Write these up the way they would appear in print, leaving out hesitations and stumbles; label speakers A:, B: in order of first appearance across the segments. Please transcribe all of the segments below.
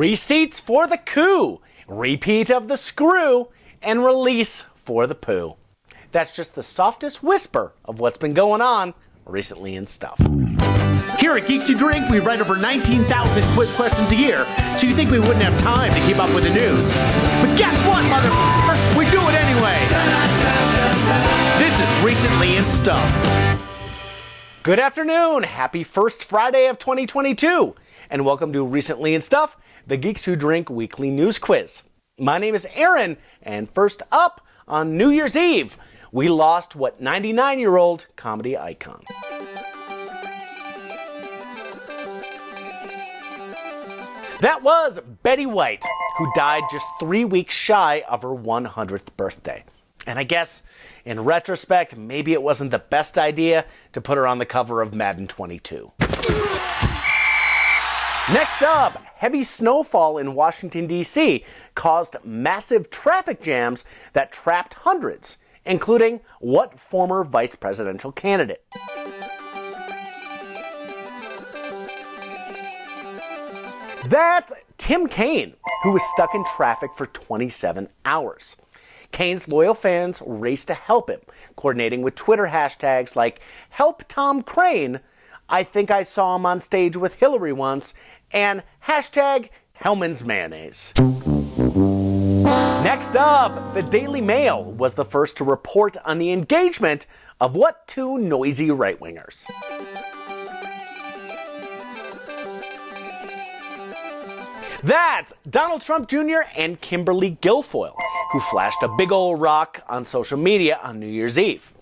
A: Receipts for the coup, repeat of the screw, and release for the poo. That's just the softest whisper of what's been going on recently in stuff. Here at Geeks Who Drink, we write over 19,000 quiz questions a year, so you think we wouldn't have time to keep up with the news. But guess what, motherfucker? We do it anyway! This is Recently in Stuff. Good afternoon! Happy first Friday of 2022! And welcome to Recently in Stuff, the Geeks Who Drink weekly news quiz. My name is Aaron, and first up, on New Year's Eve, we lost what 99-year-old comedy icon. That was Betty White, who died just 3 weeks shy of her 100th birthday. And I guess, in retrospect, maybe it wasn't the best idea to put her on the cover of Madden 22. Next up, heavy snowfall in Washington, D.C. caused massive traffic jams that trapped hundreds, including what former vice presidential candidate? That's Tim Kaine, who was stuck in traffic for 27 hours. Kaine's loyal fans raced to help him, coordinating with Twitter hashtags like Help Tom Crane, I think I saw him on stage with Hillary once, and hashtag Hellman's Mayonnaise. Next up, the Daily Mail was the first to report on the engagement of what two noisy right-wingers? That's Donald Trump Jr. and Kimberly Guilfoyle, who flashed a big old rock on social media on New Year's Eve.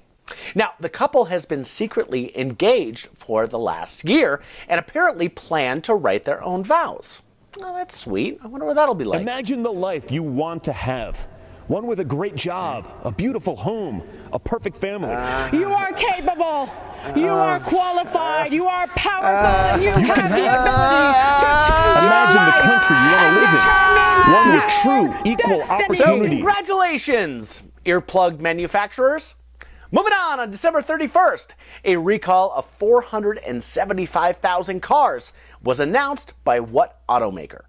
A: Now, the couple has been secretly engaged for the last year and apparently plan to write their own vows. Oh, that's sweet. I wonder what that'll be like.
B: Imagine the life you want to have. One with a great job, a beautiful home, a perfect family.
C: You are capable. You are qualified. You are powerful. You have the ability to choose
B: Imagine the country you want to live in. One with true equal
C: destiny.
B: opportunity.
A: Congratulations, earplug manufacturers. Moving on December 31st, a recall of 475,000 cars was announced by what automaker?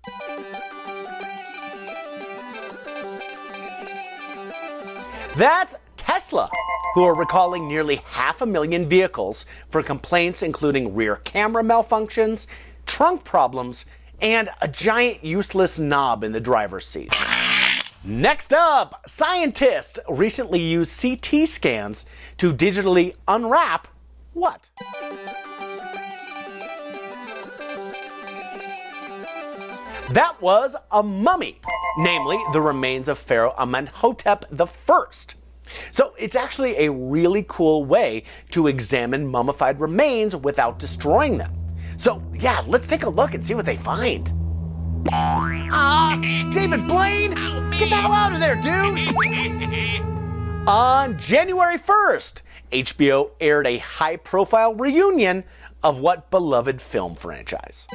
A: That's Tesla, who are recalling nearly 500,000 vehicles for complaints including rear camera malfunctions, trunk problems, and a giant useless knob in the driver's seat. Next up, scientists recently used CT scans to digitally unwrap what? That was a mummy, namely the remains of Pharaoh Amenhotep I. So it's actually a really cool way to examine mummified remains without destroying them. So yeah, let's take a look and see what they find. David Blaine, get the hell out of there, dude! On January 1st, HBO aired a high-profile reunion of what beloved film franchise?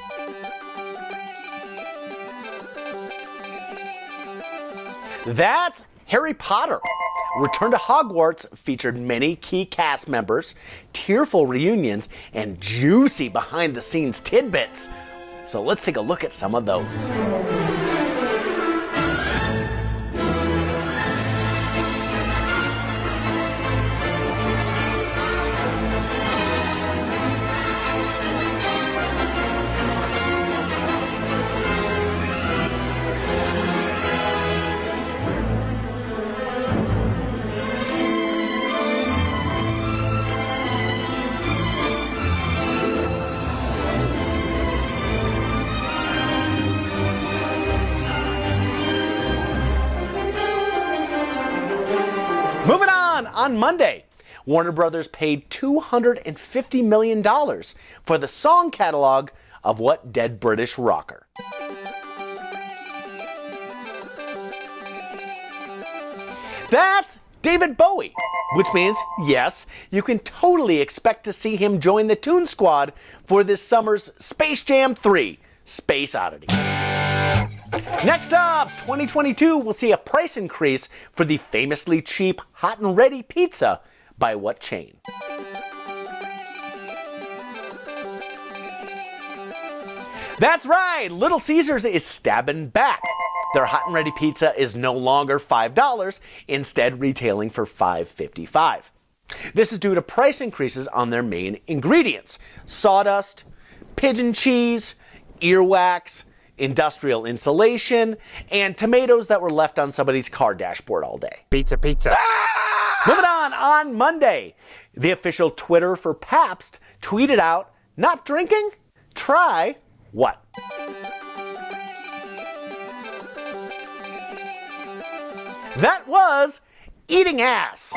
A: That's Harry Potter. Return to Hogwarts featured many key cast members, tearful reunions, and juicy behind-the-scenes tidbits. So let's take a look at some of those. Moving on Monday, Warner Brothers paid $250 million for the song catalog of what dead British rocker? That's David Bowie, which means, yes, you can totally expect to see him join the Toon Squad for this summer's Space Jam 3, Space Oddity. Next up, 2022 will see a price increase for the famously cheap hot and ready pizza by what chain? That's right, Little Caesars is stabbing back. Their hot and ready pizza is no longer $5, instead retailing for $5.55. This is due to price increases on their main ingredients: sawdust, pigeon cheese, earwax, industrial insulation, and tomatoes that were left on somebody's car dashboard all day.
D: Pizza, pizza.
A: Moving on Monday, the official Twitter for Pabst tweeted out, "Not drinking? Try what?" That was eating ass.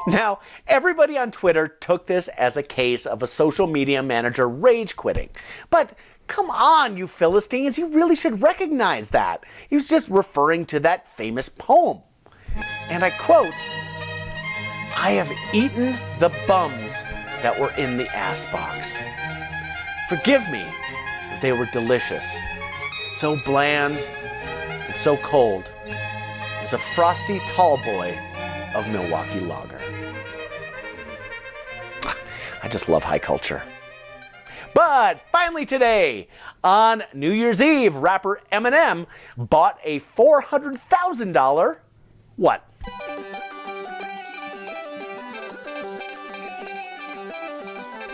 A: Now, everybody on Twitter took this as a case of a social media manager rage quitting. But come on, you Philistines, you really should recognize that. He was just referring to that famous poem. And I quote, "I have eaten the bums that were in the ass box. Forgive me, they were delicious, so bland and so cold as a frosty tall boy of Milwaukee lager." I just love high culture. But finally today, on New Year's Eve, rapper Eminem bought a $400,000 what?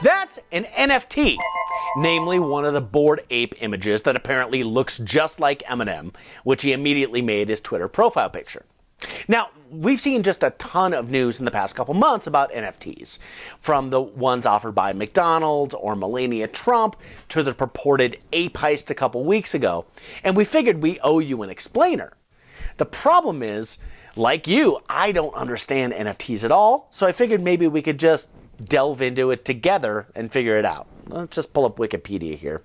A: That's an NFT, namely one of the Bored Ape images that apparently looks just like Eminem, which he immediately made his Twitter profile picture. Now, we've seen just a ton of news in the past couple months about NFTs, from the ones offered by McDonald's or Melania Trump to the purported ape heist a couple weeks ago, and we figured we owe you an explainer. The problem is, like you, I don't understand NFTs at all, so I figured maybe we could just delve into it together and figure it out. Let's just pull up Wikipedia here.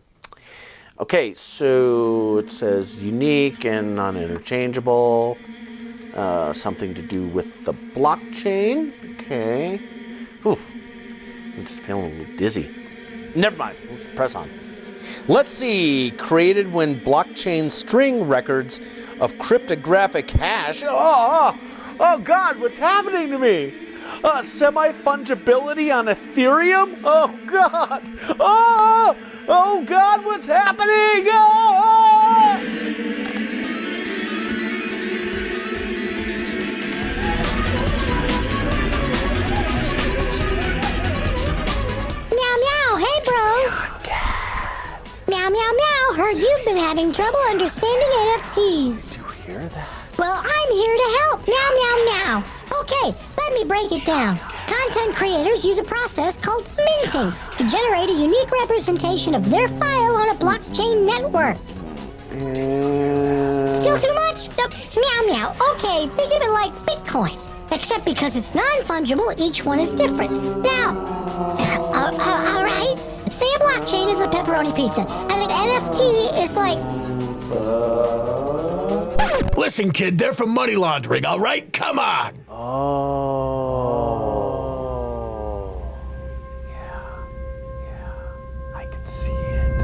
A: Okay, so it says unique and non-interchangeable. Something to do with the blockchain. Okay. Whew. I'm just feeling a little dizzy. Never mind. Let's press on. Let's see. Created when blockchain string records of cryptographic hash. Oh God, what's happening to me? Semi-fungibility on Ethereum? Oh God. Oh God, what's happening?
E: Meow, meow, meow. Heard you've been having trouble understanding NFTs.
A: Did you hear that?
E: Well, I'm here to help. Meow, meow, meow. Okay, let me break it down. Content creators use a process called minting to generate a unique representation of their file on a blockchain network. Still too much? Nope. Meow, meow. Okay, think of it like Bitcoin. Except because it's non-fungible, each one is different. Now, all right. Say a blockchain is a pepperoni pizza, and an NFT is like...
F: Listen, kid, they're from money laundering, all right? Come on!
A: Oh. Yeah. I can see it.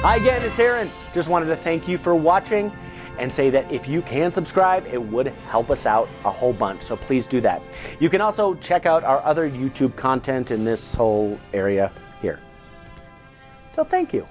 A: Hi again, it's Aaron. Just wanted to thank you for watching and say that if you can subscribe, it would help us out a whole bunch, so please do that. You can also check out our other YouTube content in this whole area here. So thank you.